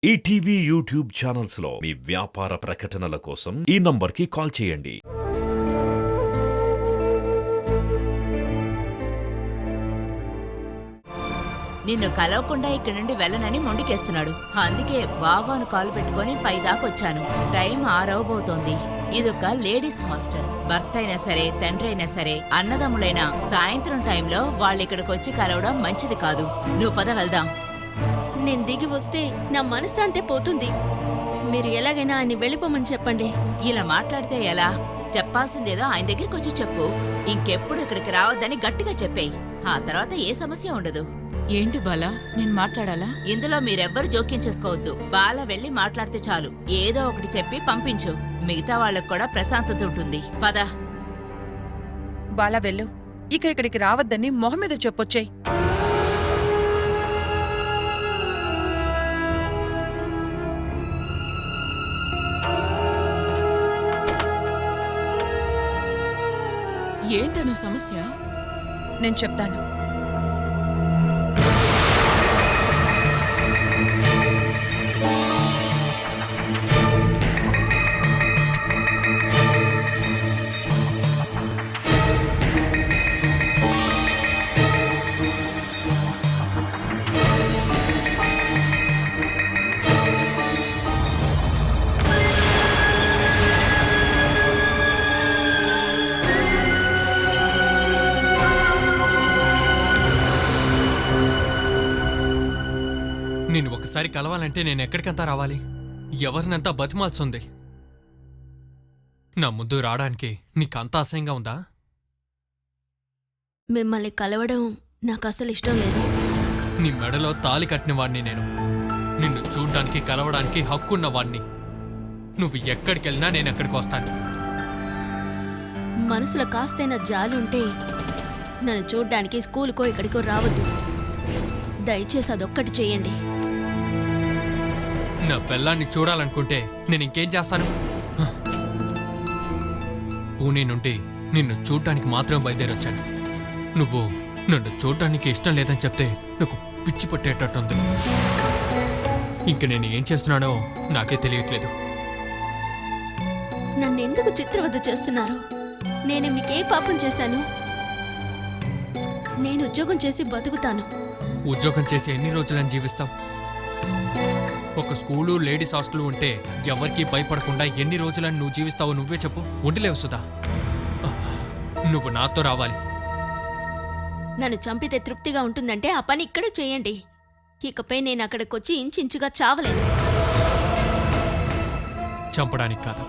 ETV YouTube channels లో మీ వ్యాపార ప్రకటనల కోసం ఈ నంబర్కి కాల్ చేయండి. నిన్ను కలవకుండా ఇక్కడి నుండి వెళ్ళనని మొండికేస్తున్నాడు. అందుకే బావాను కాలు పెట్టుకుని పైదాకొచ్చాను. టైం 6 అవబోతోంది. ఇదొక లేడీస్ హాస్టల్. భర్త అయినా సరే, తండ్రి అయినా సరే, అన్నదమ్ములైనా సాయంత్రం టైంలో వాళ్ళిక్కడికొచ్చి కలవడం మంచిది కాదు. నువ్వు పద వెళ్దాం. నేను దిగి వస్తే నా మనశ్శాంతే పోతుంది. మీరు ఎలాగైనా ఆయన్ని వెళ్ళిపోమని చెప్పండి. ఇలా మాట్లాడితే ఎలా? చెప్పాల్సిందేదో ఆయన దగ్గరికి వచ్చి చెప్పు. ఇంకెప్పుడు ఇక్కడికి రావద్దని గట్టిగా చెప్పేయి. ఆ తర్వాత ఏ సమస్య ఉండదు. ఏంటి బాలా, నేను మాట్లాడాలా? ఇందులో మీరెవ్వరు జోక్యం చేసుకోవద్దు. బాల వెళ్ళి మాట్లాడితే చాలు. ఏదో ఒకటి చెప్పి పంపించు. మిగతా వాళ్ళకు కూడా ప్రశాంతత ఉంటుంది. పద. బాలా వెళ్ళు. ఇక ఇక్కడికి రావద్దని మొహం మీద చెప్పొచ్చాయి. ఏంటను సమస్య? నేను చెప్తాను. నేను ఒకసారి కలవాలంటే నేను ఎక్కడికంతా రావాలి? ఎవరినంతా బతిమాల్సింది? నా ముందు రావడానికి నీకంత అసహ్యంగా ఉందా? మిమ్మల్ని కలవడం నాకు అసలు ఇష్టం లేదు. నీ మెడలో తాలి కట్టిన వాడిని నేను. నిన్ను చూడ్డానికి కలవడానికి హక్కున్న వాడిని. నువ్వు ఎక్కడికెళ్ళినా నేను ఎక్కడికి వస్తాను. మనసులో కాస్తైనా జాలి ఉంటే నన్ను చూడ్డానికి స్కూలుకో ఇక్కడికో రావద్దు. దయచేసి అదొక్కటి చేయండి. నా పిల్లాన్ని చూడాలనుకుంటే నేను ఇంకేం చేస్తాను? పూణే నుండి నిన్ను చూడ్డానికి మాత్రం బయలుదేరొచ్చాను. నువ్వు నన్ను చూడ్డానికి ఇష్టం లేదని చెప్తే నాకు పిచ్చి పట్టేటట్టుంది. ఇంక నేను ఏం చేస్తున్నానో నాకే తెలియట్లేదు. నన్నెందుకు చిత్రవద చేస్తున్నారు? నేను మీకే పాపం చేశాను? నేను ఉద్యోగం చేసి బతుకుతాను. ఉద్యోగం చేసి ఎన్ని రోజులని జీవిస్తాం? ఒక స్కూలు, లేడీస్ హాస్టల్ ఉంటే ఎవరికీ భయపడకుండా ఎన్ని రోజులని నువ్వు జీవిస్తావో నువ్వే చెప్పు. ఉండలేవు సుధా. నువ్వు నాతో రావాలి. నన్ను చంపితే తృప్తిగా ఉంటుందంటే ఆ పని ఇక్కడే చేయండి. ఇకపై నేను అక్కడికొచ్చి ఇంచుగా చావలేదు. చంపడానికి కాదు,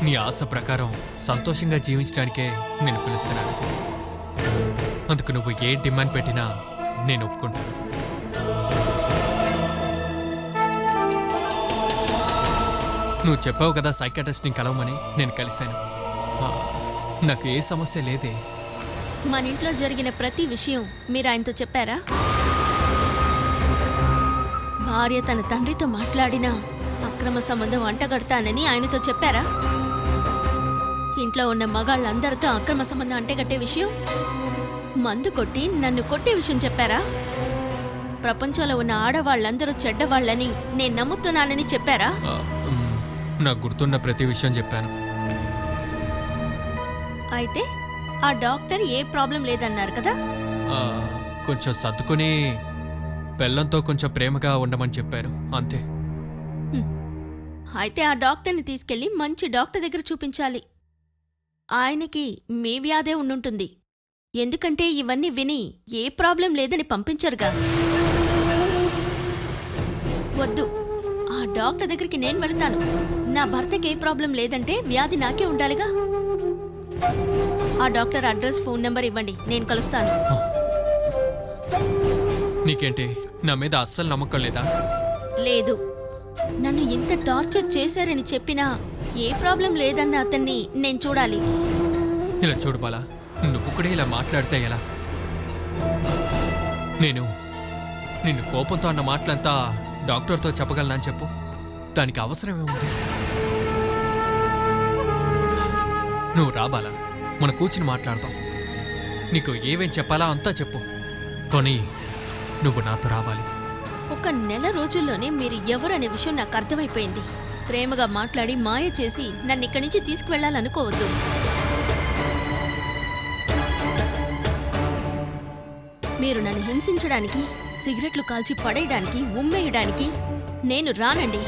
నీ ఆశ ప్రకారం సంతోషంగా జీవించడానికే నేను పిలుస్తున్నాను. అందుకు నువ్వు ఏ డిమాండ్ పెట్టినా నేను ఒప్పుకుంటాను. నువ్వు చెప్పావు కదా సైకాట్రిస్ట్ని కలవమని. నేను కలిశాను. నాకు ఏ సమస్య లేదే. మన ఇంట్లో జరిగిన ప్రతి విషయం మీరు ఆయనతో చెప్పారా? భార్య తన తండ్రితో మాట్లాడినా అక్రమ సంబంధం అంటగడతానని ఆయనతో చెప్పారా? ఇంట్లో ఉన్న మగాళ్ళందరితో అక్రమ సంబంధం అంటగట్టే విషయం, మందు కొట్టి నన్ను కొట్టే విషయం చెప్పారా? ప్రపంచంలో ఉన్న ఆడవాళ్ళందరూ చెడ్డవాళ్ళని నేను నమ్ముతున్నానని చెప్పారా? నాకు గుర్తున్న ప్రతి విషయం చెప్పాను. అయితే ఆ డాక్టర్ ఏ ప్రాబ్లం లేదన్నారు కదా? కొంచెం సర్దుకుని పెళ్ళంతో కొంచెం ప్రేమగా ఉండమని చెప్పారు, అంతే. అయితే ఆ డాక్టర్ని తీసుకెళ్లి మంచి డాక్టర్ దగ్గర చూపించాలి. ఆయనకి మీ వ్యాధే ఉండుంటుంది. ఎందుకంటే ఇవన్నీ విని ఏ ప్రాబ్లం లేదని పంపించరుగా. వద్దు, ఆ డాక్టర్ దగ్గరికి నేను వెళతాను. నా భర్తకి ఏ ప్రాబ్లం లేదంటే వ్యాధి నాకే ఉండాలిగా. ఆ డాక్టర్ అడ్రస్, ఫోన్ నెంబర్ ఇవ్వండి, నేను కలుస్తాను. నీకేంటి నా మీద అస్సలు నమ్మకం లేదా? లేదు. నన్ను ఇంత టార్చర్ చేశారని చెప్పినా ఏ ప్రాబ్లం లేదన్న అతన్ని నేను చూడాలి. ఇలా చూడు బాలా, నువ్వు కూడా ఇలా మాట్లాడితే ఎలా? నేను నిన్ను కోపంతో అన్న మాటలంతా డాక్టర్తో చెప్పగలనా చెప్పు? దానికి అవసరమే ఉంది. నువ్వు రాబాలా, మన కూర్చుని మాట్లాడతాం. నీకు ఏమేం చెప్పాలా అంతా చెప్పు. కానీ నువ్వు నాతో రావాలి. ఒక నెల రోజుల్లోనే మీరు ఎవరనే విషయం నాకు అర్థమైపోయింది. ప్రేమగా మాట్లాడి మాయ చేసి నన్ను ఇక్కడి నుంచి తీసుకువెళ్ళాలనుకోవద్దు. మీరు నన్ను హింసించడానికి, సిగరెట్లు కాల్చి పడేయడానికి, ఉమ్మేయడానికి నేను రానండి.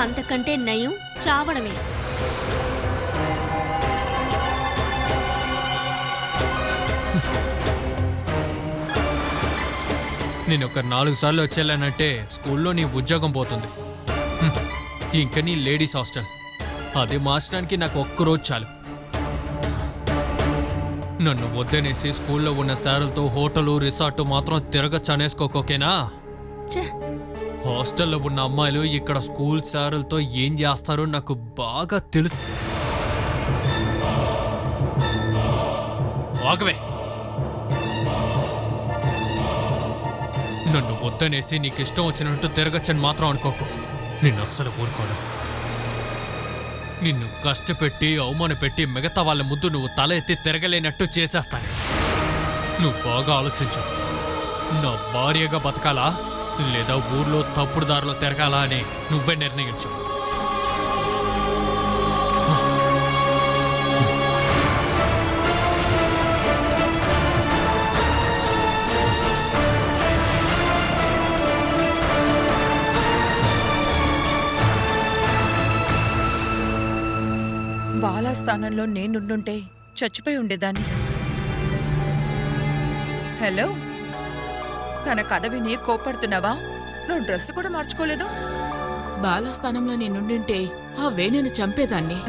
అంతకంటే నయం చావడమే. నేను ఒక 4 సార్లు వచ్చేళ్ళానంటే స్కూల్లో నీ ఉద్యోగం పోతుంది. ఇంకా నీ లేడీస్ హాస్టల్ అది మార్చడానికి నాకు ఒక్కరోజు చాలు. నన్ను వద్దనేసి స్కూల్లో ఉన్న సార్లతో హోటలు రిసార్టు మాత్రం తిరగచ్చనేసుకోకేనా? ఛే, హాస్టల్లో ఉన్న అమ్మాయిలు ఇక్కడ స్కూల్ సారులతో ఏం చేస్తారో నాకు బాగా తెలుసు. ఆగవే. నన్ను వద్దనేసి నీకు ఇష్టం వచ్చినట్టు తిరగచ్చని మాత్రం అనుకోకు. నిన్ను అస్సలు ఊరుకోను. నిన్ను కష్టపెట్టి అవమాన పెట్టి మిగతా వాళ్ళ ముందు నువ్వు తల ఎత్తి తిరగలేనట్టు చేసేస్తాను. నువ్వు బాగా ఆలోచించు. నా భార్యగా బతకాలా లేదా ఊర్లో తప్పుడు దారిలో తిరగాలా అని నువ్వే నిర్ణయించు. బాలా స్థానంలో నేనుండుంటే చచ్చిపోయి ఉండేదాన్ని. హలో, తన కథ విని కోపడుతున్నావా? నువ్వు డ్రెస్ కూడా మార్చుకోలేదు. బాలాస్థానంలో నేనుండింటే ఆ వేణుని చంపేదాన్ని.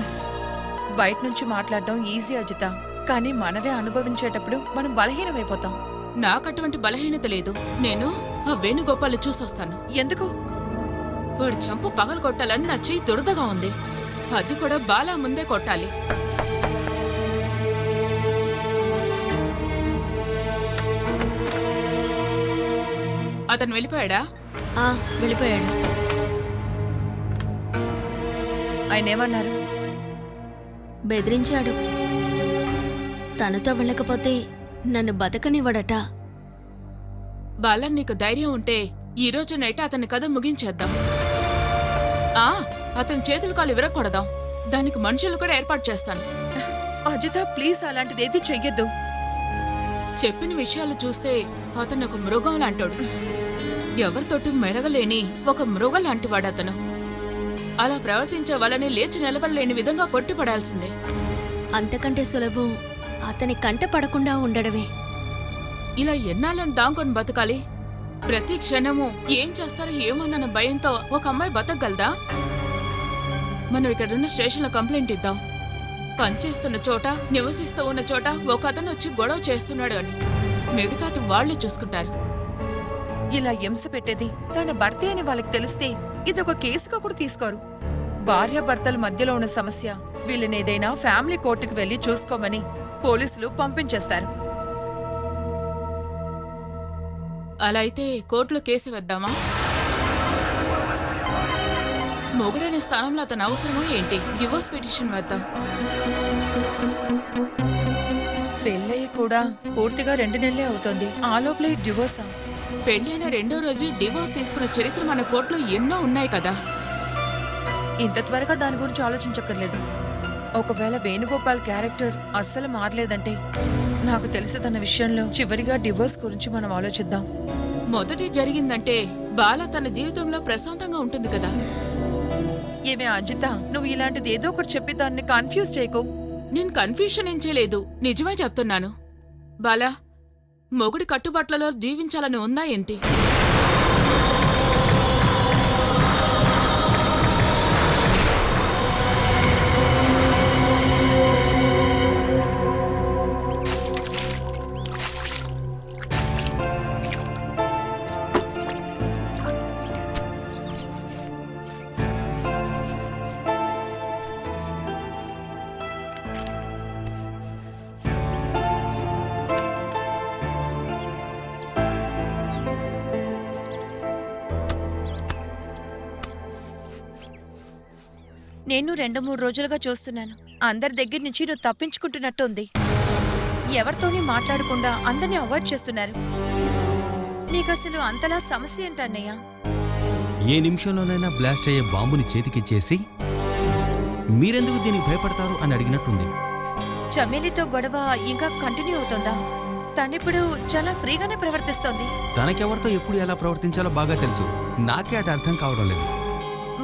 బయట నుంచి మాట్లాడడం ఈజీ అజిత, కానీ మనదే అనుభవించేటప్పుడు మనం బలహీనమైపోతాం. నాకటువంటి బలహీనత లేదు. నేను ఆ వేణుగోపాల్ని చూసొస్తాను. ఎందుకు? వాడు చంపు పగలు కొట్టాలని నా చెయ్యి దురదగా ఉంది. అది కూడా బాలా ముందే కొట్టాలి. అతను వెళ్ళిపోయాడా? వెళ్ళిపోయాడు. ఆయన ఏమన్నారు? బెదిరించాడు. తనతో వెళ్ళకపోతే నన్ను బతకనివ్వడట. బాలా, నీకు ధైర్యం ఉంటే ఈ రోజు నైట్ అతని కథ ముగించేద్దాం. అతని చేతులు కాళ్ళు విరగకూడదాం. దానికి మనుషులు కూడా ఏర్పాటు చేస్తాను. అజిత ప్లీజ్, అలాంటిదేది చెయ్యొద్దు. చెప్పిన విషయాలు చూస్తే అతను ఒక మృగం లాంటాడు. ఎవరితోటి మెరగలేని ఒక మృగం లాంటివాడు అతను. అలా ప్రవర్తించే వాళ్ళని లేచి నిలబడలేని విధంగా కొట్టిపడాల్సిందే. అంతకంటే సులభం అతని కంట పడకుండా ఉండడమే. ఇలా ఎన్నాళ్ళని దాంకొని బతకాలి? ప్రతి క్షణము ఏం చేస్తారో ఏమోనన్న భయంతో ఒక అమ్మాయి బతకగలదా? మనం ఇక్కడున్న స్టేషన్లో కంప్లైంట్ ఇద్దాం. పనిచేస్తున్న చోట, నివసిస్తూ ఉన్న చోట ఒక అతను వచ్చి గొడవ చేస్తున్నాడు అని. మిగతాది వాళ్లే చూసుకుంటారు. ఇలా హింస పెట్టేది తన భర్తే అని వాళ్ళకి తెలిస్తే ఇదొక కేసుగా కూడా తీసుకోరు. భార్యాభర్తల మధ్యలో ఉన్న సమస్య వీళ్ళనేదైనా ఫ్యామిలీ కోర్టుకు వెళ్లి చూసుకోమని పోలీసులు పంపించేస్తారు. అలా అయితే కోర్టులో కేసు వేద్దామా? మొగుడైన స్థానంలో అతను అవసరమో ఏంటి? డివోర్స్ పిటిషన్ వేద్దాం. పెళ్ళయి కూడా పూర్తిగా 2 నెలలే అవుతోంది. ఆ లోపలే డివోర్సా? పెళ్ళైన 2వ రోజు డివోర్స్ తీసుకున్న చరిత్ర మన కోర్టులో ఎన్నో ఉన్నాయి కదా. ఇంత త్వరగా దాని గురించి ఆలోచించక్కర్లేదు. ఒకవేళ వేణుగోపాల్ క్యారెక్టర్ అస్సలు మారలేదంటే నాకు తెలిసి తన విషయంలో చివరిగా డివోర్స్ గురించి మనం ఆలోచిద్దాం. మొదటి జరిగిందంటే బాల తన జీవితంలో ప్రశాంతంగా ఉంటుంది కదా. ఏమే అజిత, నువ్వు ఇలాంటిది ఏదో ఒకటి చెప్పి దాన్ని కన్ఫ్యూజ్ చేయకు. నేను కన్ఫ్యూషన్ ఏం చేయలేదు, నిజమే చెప్తున్నాను. బాలా, మొగుడి కట్టుబాట్లలో జీవించాలని ఉందా ఏంటి? నేను 2-3 రోజులుగా చూస్తున్నాను. అందరి దగ్గర నుంచి నువ్వు తప్పించుకుంటున్నట్టు ఉంది. ఎవరితోని మాట్లాడకుండా అందరినీ అవాయిడ్ చేస్తున్నారు. నీకసలు అంతలా సమస్య ఏంటన్నయ్య? ఏ నిమిషంలోనైనా బ్లాస్ట్ అయ్యే బాంబుని చేతికిచ్చేసి మీరెందుకు దీనికి భయపడతారు అని అడిగినట్టుంది. చమేలితో గొడవ ఇంకా కంటిన్యూ అవుతోందా? తనిప్పుడు చాలా ఫ్రీగానే ప్రవర్తిస్తోంది. తనకెవరితో ఎప్పుడు ఎలా ప్రవర్తించాలో బాగా తెలుసు. నాకే అది అర్థం కావడం లేదు.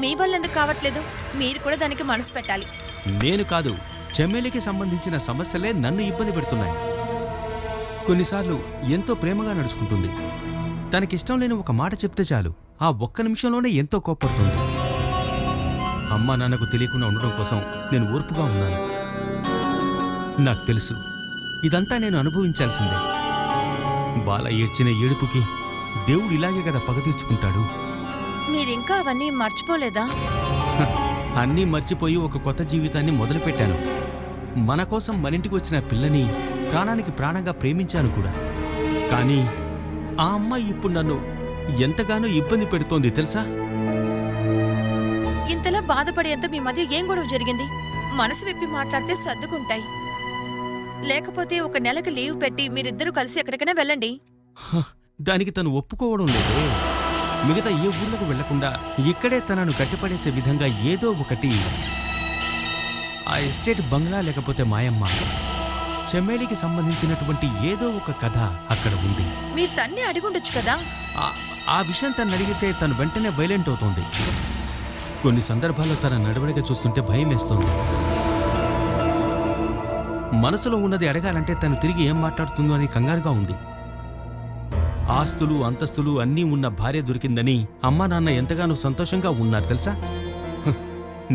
మీ వల్ల ఎందుకు కావట్లేదు? మీరు కూడా దానికి మనసు పెట్టాలి. నేను కాదు, చెమ్మేలికి సంబంధించిన సమస్యలే నన్ను ఇబ్బంది పెడుతున్నాయి. కొన్నిసార్లు ఎంతో ప్రేమగా నడుచుకుంటుంది. తనకిష్టం లేని ఒక మాట చెప్తే చాలు, ఆ ఒక్క నిమిషంలోనే ఎంతో కోప్పడుతుంది. అమ్మా నాన్నకు తెలియకుండా ఉండడం కోసం నేను ఓర్పుగా ఉన్నాను. నాకు తెలుసు ఇదంతా నేను అనుభవించాల్సిందే. బాల ఏడ్చిన ఏడుపుకి దేవుడు ఇలాగే కదా పగ తీర్చుకుంటాడు. మీరింకా అవన్నీ మర్చిపోలేదా? అన్నీ మర్చిపోయి ఒక కొత్త జీవితాన్ని మొదలుపెట్టాను. మన కోసం మనింటికి వచ్చిన పిల్లని ప్రాణానికి ప్రాణంగా ప్రేమించాను కూడా. కానీ ఆ అమ్మాయి ఇప్పుడు నన్ను ఎంతగానో ఇబ్బంది పెడుతోంది తెలుసా? ఇంతలా బాధపడేంత మీ మధ్య ఏం గొడవ జరిగింది? మనసు విప్పి మాట్లాడితే సర్దుకుంటాయి. లేకపోతే ఒక నెలకి లీవ్ పెట్టి మీరిద్దరూ కలిసి ఎక్కడికైనా వెళ్ళండి. దానికి తను ఒప్పుకోవడం లేదే. మిగతా ఏ ఊళ్ళకు వెళ్లకుండా ఇక్కడే తనను కట్టిపడేసే విధంగా ఏదో ఒకటి, ఆ ఎస్టేట్ బంగ్లా లేకపోతే మాయమ్మ, చెమ్మేలికి సంబంధించినటువంటి ఏదో ఒక కథ అక్కడ ఉంది. మీరు తన్ని అడిగుండొచ్చు కదా. ఆ విషయం తను అడిగితే తను వెంటనే వైలెంట్ అవుతోంది. కొన్ని సందర్భాల్లో తన నడవడిక చూస్తుంటే భయం వేస్తోంది. మనసులో ఉన్నది అడగాలంటే తను తిరిగి ఏం మాట్లాడుతుందో అని కంగారుగా ఉంది. ఆస్తులు అంతస్తులు అన్నీ ఉన్న భార్య దొరికిందని అమ్మా నాన్న ఎంతగానో సంతోషంగా ఉన్నారు తెలుసా?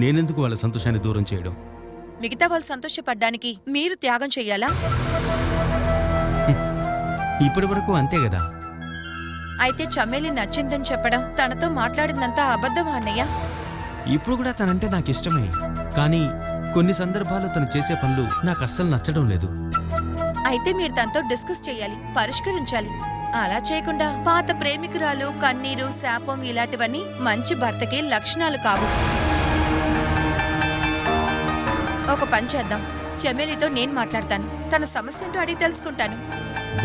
నేనెందుకు వాళ్ళ సంతోషాన్ని దూరం చేయడం? మిగతా వాళ్ళు సంతోషపడ్డానికి మీరు త్యాగం చెయ్యాలా? ఇప్పటి వరకు అంతే కదా. అయితే చమేలి నచ్చిందని చెప్పడం, తనతో మాట్లాడిందంతా అబద్ధమా అన్నయ్య? ఇప్పుడు కూడా తనంటే నాకు ఇష్టమే. కానీ కొన్ని సందర్భాల్లో తను చేసే పనులు నాకు అస్సలు నచ్చడం లేదు. అయితే మీరు తనతో డిస్కస్ చేయాలి, పరిష్కరించాలి. అలా చేయకుండా పాత ప్రేమికురాలు, కన్నీరు, శాపం ఇలాంటివన్నీ మంచి భర్తకి లక్షణాలు కావు. ఒక పని చేద్దాం, చమేలితో నేను మాట్లాడతాను. తన సమస్య ఏంటో అడిగి తెలుసుకుంటాను.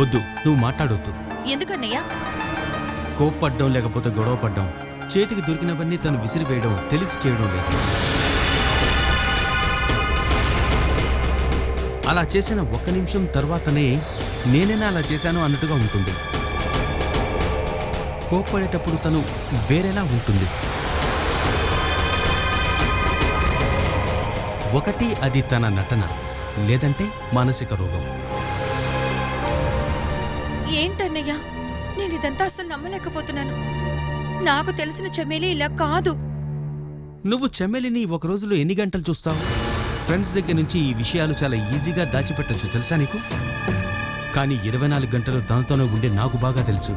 వద్దు, నువ్వు మాట్లాడొద్దు. ఎందుకన్నయ్యా? కోప్పడ్డం లేకపోతే గొడవ పడ్డం, చేతికి దొరికినవన్నీ తను విసిరివేయడం తెలిసి చేయడం లేదు. అలా చేసిన ఒక్క నిమిషం తర్వాతనే నేనేనా అలా చేశాను అన్నట్టుగా ఉంటుంది. కోప్పడేటప్పుడు తను వేరేలా ఉంటుంది. ఒకటి అది తన నటన, లేదంటే మానసిక రోగం. ఏంటన్నయ్యా, నేను ఇదంతా అసలు నమ్మలేకపోతున్నాను. నాకు తెలిసిన చమేలి ఇలా కాదు. నువ్వు చెమ్మెలిని ఒక రోజులో ఎన్ని గంటలు చూస్తావు? ఫ్రెండ్స్ దగ్గర నుంచి ఈ విషయాలు చాలా ఈజీగా దాచిపెట్టచ్చు తెలుసా నీకు? కానీ 24 గంటలు తనతోనే ఉండే నాకు బాగా తెలుసు,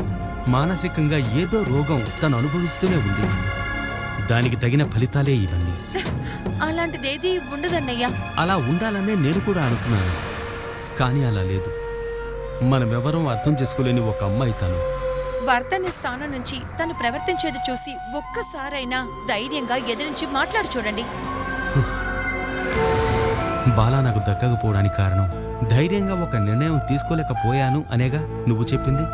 మానసికంగా ఏదో రోగం తను అనుభవిస్తూనే ఉంది. దానికి తగిన ఫలితాలే ఇవన్నీ. అలాంటిదేదీ ఉండదన్నయ్యా. అలా ఉండాలనే నేను కూడా అనుకున్నాను. కానీ అలా లేదు. మనమెవరం అర్థం చేసుకోలేని ఒక అమ్మాయి తను. భర్తని స్థానం నుంచి తను ప్రవర్తించేది చూసి ఒక్కసారైనా ధైర్యంగా ఎదిరించి మాట్లాడి చూడండి. బాలా నాకు దక్కకపోవడానికి కారణం ధైర్యంగా ఒక నిర్ణయం తీసుకోలేకపోయాను అనేగా నువ్వు చెప్పింది.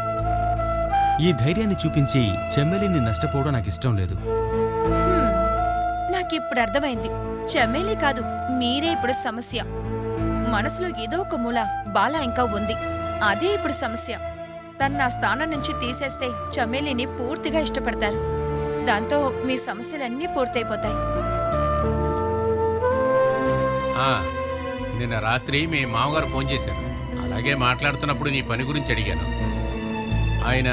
ఈ ధైర్యాన్ని చూపించి చెమ్మెలిని నష్టపోవడం నాకు ఇష్టం లేదు. నాకిప్పుడు అర్థమైంది. చమేలి కాదు, మీరే ఇప్పుడు సమస్య. మనసులో ఏదో ఒక మూల బాలా ఇంకా ఉంది. అదే ఇప్పుడు సమస్య. తన నా స్థానం నుంచి తీసేస్తే చమేలిని పూర్తిగా ఇష్టపడతారు. దాంతో మీ సమస్యలన్నీ పూర్తయిపోతాయి. నిన్న రాత్రి మీ మామగారు ఫోన్ చేశాను. అలాగే మాట్లాడుతున్నప్పుడు నీ పని గురించి అడిగాను. ఆయన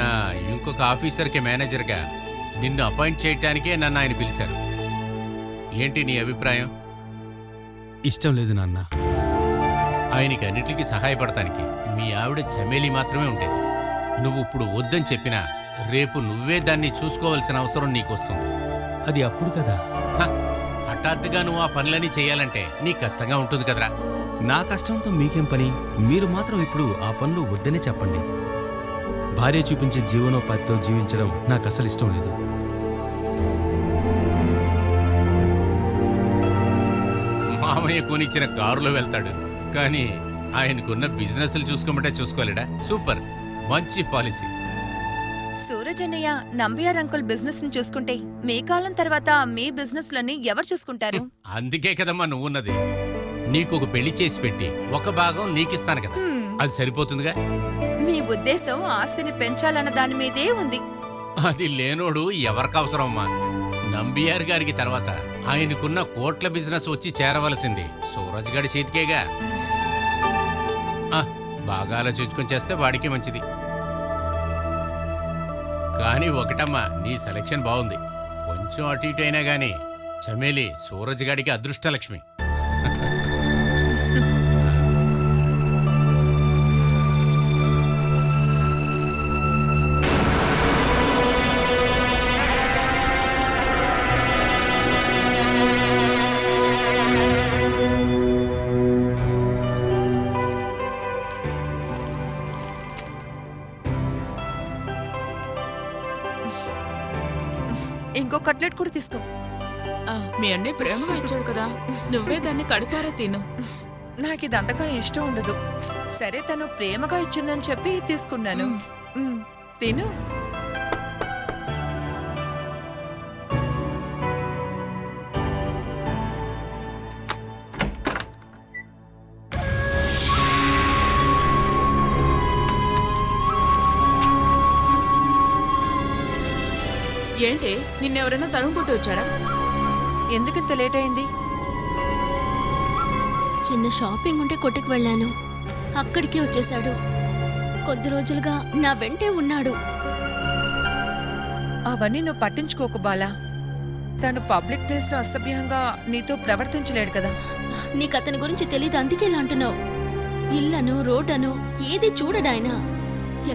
ఇంకొక ఆఫీసర్కి మేనేజర్గా నిన్ను అపాయింట్ చేయటానికే నన్ను ఆయన పిలిచారు. ఏంటి నీ అభిప్రాయం? ఇష్టం లేదు నాన్న. ఆయనకి అన్నిటికీ సహాయపడటానికి మీ ఆవిడ చమేలి మాత్రమే ఉండేది. నువ్వు ఇప్పుడు వద్దని చెప్పినా రేపు నువ్వే దాన్ని చూసుకోవాల్సిన అవసరం నీకొస్తుంది. అది అప్పుడు కదా. హఠాత్తుగా నువ్వు ఆ పనులన్నీ చేయాలంటే నీకు కష్టంగా ఉంటుంది కదరా. నా కష్టంతో మీకేం పని? మీరు మాత్రం ఇప్పుడు ఆ పనులు వద్దనే చెప్పండి. భార్య చూపించే జీవనోపాధితో జీవించడం నాకు అసలు ఇష్టం లేదు. మామయ్య కొనిచ్చిన కారులో వెళ్తాడు, కానీ ఆయనకున్న బిజినెస్లు చూసుకోమంటే చూసుకోలేడా? సూపర్, మంచి పాలసీ. సూరజ్ అన్నయ్య నంబియార్ అంకుల్ బిజినెస్ ని చూసుకుంటే మీ కాలం తర్వాత మీ బిజినెస్ లని ఎవరు చూసుకుంటారు? అందుకే కదమ్మా నువ్వున్నది. నీకు ఒక పెళ్లి చేసి పెట్టి ఒక భాగం నీకిస్తాను కదా, అది సరిపోతుందిగా. మీ ఉద్దేశం ఆస్తిని పెంచాలన్న దాని మీదే ఉంది. అది లేనోడు ఎవరికి అవసరం అమ్మా? నంబియార్ గారికి తర్వాత ఆయనకున్న కోట్ల బిజినెస్ వచ్చి చేరవలసింది సూరజ్ గారి చేతికేగా. బాగా ఆలోచించుకొని చేస్తే వాడికి మంచిది. కానీ ఒకటమ్మా, నీ సెలక్షన్ బాగుంది. కొంచెం అటు ఇటు అయినా గానీ చమేలి సూరజ్ గాడికి అదృష్టలక్ష్మి. ఇంకో కట్లెట్ కూడా తీసుకో. మీ అన్నయ్య ప్రేమగా ఇచ్చాడు కదా, నువ్వే దాన్ని కడుపారా తిను. నాకు ఇది అంతగా ఇష్టం ఉండదు. సరే, తను ప్రేమగా ఇచ్చిందని చెప్పి తీసుకున్నాను. తిను. ఏంటి, నిన్నెవరైనా తరుముకుంటూ వచ్చారా? ఎందుకింత లేట్ అయింది? చిన్న షాపింగ్ ఉంటే కొట్టుకు వెళ్ళాను, అక్కడికి వచ్చేశాడు. కొద్ది రోజులుగా నా వెంటే ఉన్నాడు. అవన్నీ నువ్వు పట్టించుకోకు బాలా. తను పబ్లిక్ ప్లేస్ లో అసభ్యంగా నీతో ప్రవర్తించలేడు కదా. నీకు అతని గురించి తెలీదు, అందుకే ఇలా అంటున్నావు. ఇళ్లను రోడ్డను ఏది చూడడాయన,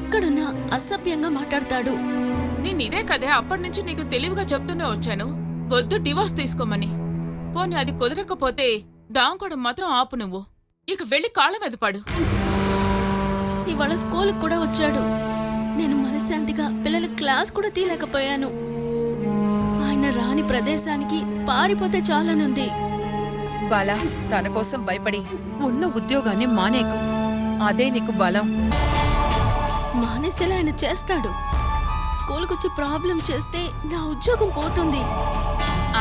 ఎక్కడున్నా అసభ్యంగా మాట్లాడతాడు. నేను ఇదే కదే అప్పటి నుంచి నీకు తెలివిగా చెప్తూనే వచ్చాను, వద్దు డివోర్స్ తీసుకోమని. పోనీ అది కుదరకపోతే దాంకోవడం మాత్రం ఆపు. నువ్వు ఇక వెళ్ళి కాళ్ళ మీద పడు. ఇవాళ స్కూల్కి కూడా వచ్చాడు. నేను మనశ్శాంతిగా పిల్లల క్లాస్ కూడా తీయలేకపోయాను. ఆయన రాని ప్రదేశానికి పారిపోతే చాలనుంది. బాలా, తన కోసం భయపడి ఉన్న ఉద్యోగాన్ని మానేకు. అదే నీకు బలం. మానేసేలా ఆయన చేస్తాడు. స్కూల్కొచ్చి ప్రాబ్లం చేస్తే నా ఉద్యోగం పోతుంది.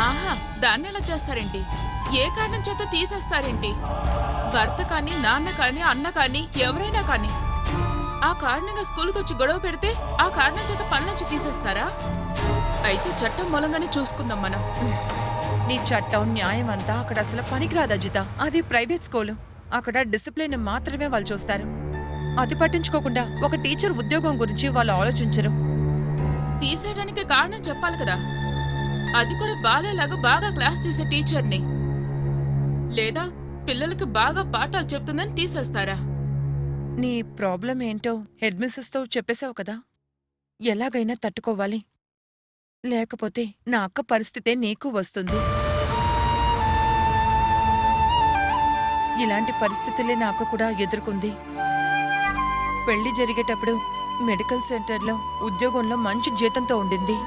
ఆహా, దాన్ని ఎలా చేస్తారేంటి? ఏ కారణం చేత తీసేస్తారేంటి? భర్త కానీ, నాన్న కానీ, అన్న కానీ, ఎవరైనా కానీ ఆ కారణంగా స్కూల్కి వచ్చి గొడవ పెడితే ఆ కారణం చేత పని నుంచి తీసేస్తారా? అయితే చట్టం మూలంగానే చూసుకుందాం మనం. నీ చట్టం న్యాయం అంతా అక్కడ అసలు పనికిరాదు అజిత. అది ప్రైవేట్ స్కూలు. అక్కడ డిసిప్లిన్ మాత్రమే వాళ్ళు చూస్తారు. అది పట్టించుకోకుండా ఒక టీచర్ ఉద్యోగం గురించి వాళ్ళు ఆలోచించరు. తీసేయడానికి కారణం చెప్పాలి కదా. అది కూడా బాలేలాగా బాగా క్లాస్ తీసే టీచర్ని, లేదా పిల్లలకి బాగా పాఠాలు చెప్తుందని తీసేస్తారా? నీ ప్రాబ్లం ఏంటో హెడ్ మిస్సెస్తో చెప్పేశావు కదా. ఎలాగైనా తట్టుకోవాలి, లేకపోతే నా అక్క పరిస్థితే నీకు వస్తుంది. ఇలాంటి పరిస్థితులే నా అక్క కూడా ఎదుర్కొంది. పెళ్లి జరిగేటప్పుడు మెడికల్ సెంటర్లో ఉద్యోగంలో మంచి జీతంతో ఉండింది.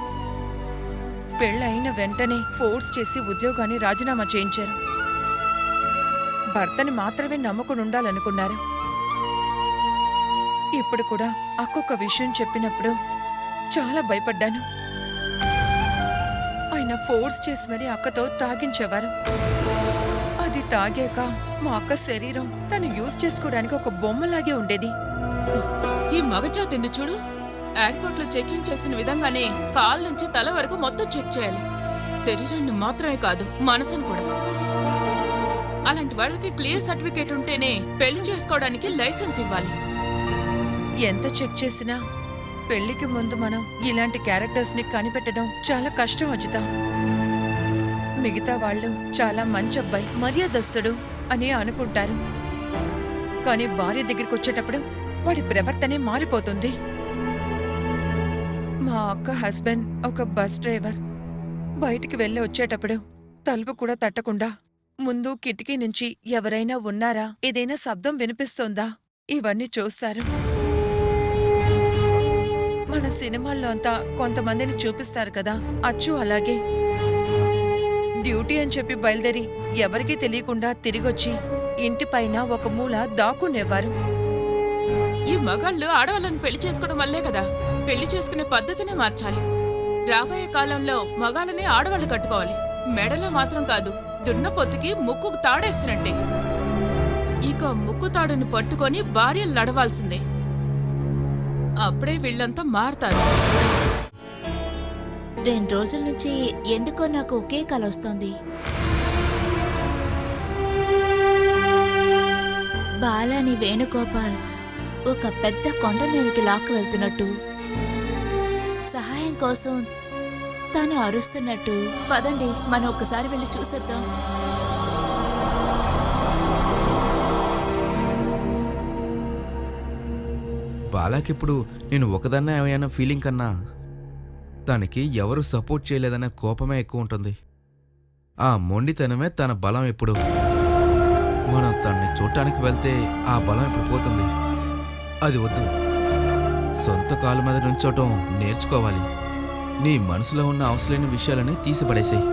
పెళ్ళైన వెంటనే ఫోర్స్ చేసి ఉద్యోగాన్ని రాజీనామా చేయించారు. భర్తని మాత్రమే నమ్ముకుని ఉండాలనుకున్నారు. ఇప్పుడు కూడా అక్కొక్క విషయం చెప్పినప్పుడు చాలా భయపడ్డాను. ఆయన ఫోర్స్ చేసి మరీ అక్కతో తాగించేవారు. అది తాగాక మా అక్క శరీరం తను యూజ్ చేసుకోవడానికి ఒక బొమ్మలాగే ఉండేది. ఈ మగజాతింది చూడు, ఎయిర్పోర్ట్ లో చెకింగ్ చేసిన విధంగానే కాళ్ళ నుంచి తల వరకు మొత్తం చెక్ చేయాలి. శరీరాన్ని మాత్రమే కాదు, మనసును కూడా. అలాంటి వాళ్ళకి క్లియర్ సర్టిఫికేట్ ఉంటేనే పెళ్లి చేసుకోవడానికి లైసెన్స్ ఇవ్వాలి. ఎంత చెక్ చేసినా పెళ్లికి ముందు మనం ఇలాంటి క్యారెక్టర్స్ ని కనిపెట్టడం చాలా కష్టం అజిత. మిగతా వాళ్ళు చాలా మంచి అబ్బాయి, మర్యాదస్తుడు అని అనుకుంటారు. కానీ భార్య దగ్గరికి వచ్చేటప్పుడు వాడి ప్రవర్తనే మారిపోతుంది. మా అక్క హస్బెండ్ ఒక బస్ డ్రైవర్. బయటికి వెళ్ళి వచ్చేటప్పుడు తలుపు కూడా తట్టకుండా ముందు కిటికీ నుంచి ఎవరైనా ఉన్నారా, ఏదైనా శబ్దం వినిపిస్తోందా, ఇవన్నీ చూస్తారు. మన సినిమాల్లో అంతా కొంతమందిని చూపిస్తారు కదా, అచ్చు అలాగే. డ్యూటీ అని చెప్పి బయలుదేరి ఎవరికీ తెలియకుండా తిరిగొచ్చి ఇంటిపైన ఒక మూల దాక్కునేవారు. ఈ మగాళ్ళు ఆడవాళ్ళని పెళ్లి చేసుకోవడం వల్లే కదా పెళ్లి చేసుకునే పద్ధతినే మార్చాలి. రాబోయే కాలంలో మగాళ్ళని ఆడవాళ్ళు కట్టుకోవాలి. మెడలో మాత్రం కాదు, దున్నపోతుకి ముక్కుకు తాడేసినట్టే. ఇక ముక్కు తాడుని పట్టుకొని భార్యలు నడవాల్సిందే. అప్పుడే వీళ్ళంతా మారతారు. 2 రోజుల నుంచి ఎందుకో నాకు ఒకే కల వస్తోంది. బాలాని వేణుగోపాల్ ఒక పెద్ద కొండ మీదకి లాక్కు వెళ్తున్నట్టు, సహాయం కోసం తను అరుస్తున్నట్టు. పదండి, మనం ఒక్కసారి వెళ్ళి చూసేద్దాం. బాలాకిప్పుడు నేను ఒకదాన్నే అయ్యాన ఫీలింగ్ కన్నా తనకి ఎవరు సపోర్ట్ చేయలేదనే కోపమే ఎక్కువ ఉంటుంది. ఆ మొండితనమే తన బలం. ఎప్పుడు మనం తనని చూడటానికి వెళ్తే ఆ బలం ఇప్పుడు పోతుంది. అది వద్దు. సొంత కాలు మీద నుంచోటం నేర్చుకోవాలి. నీ మనసులో ఉన్న అవసరమైన విషయాలని తీసిపడేసాయి.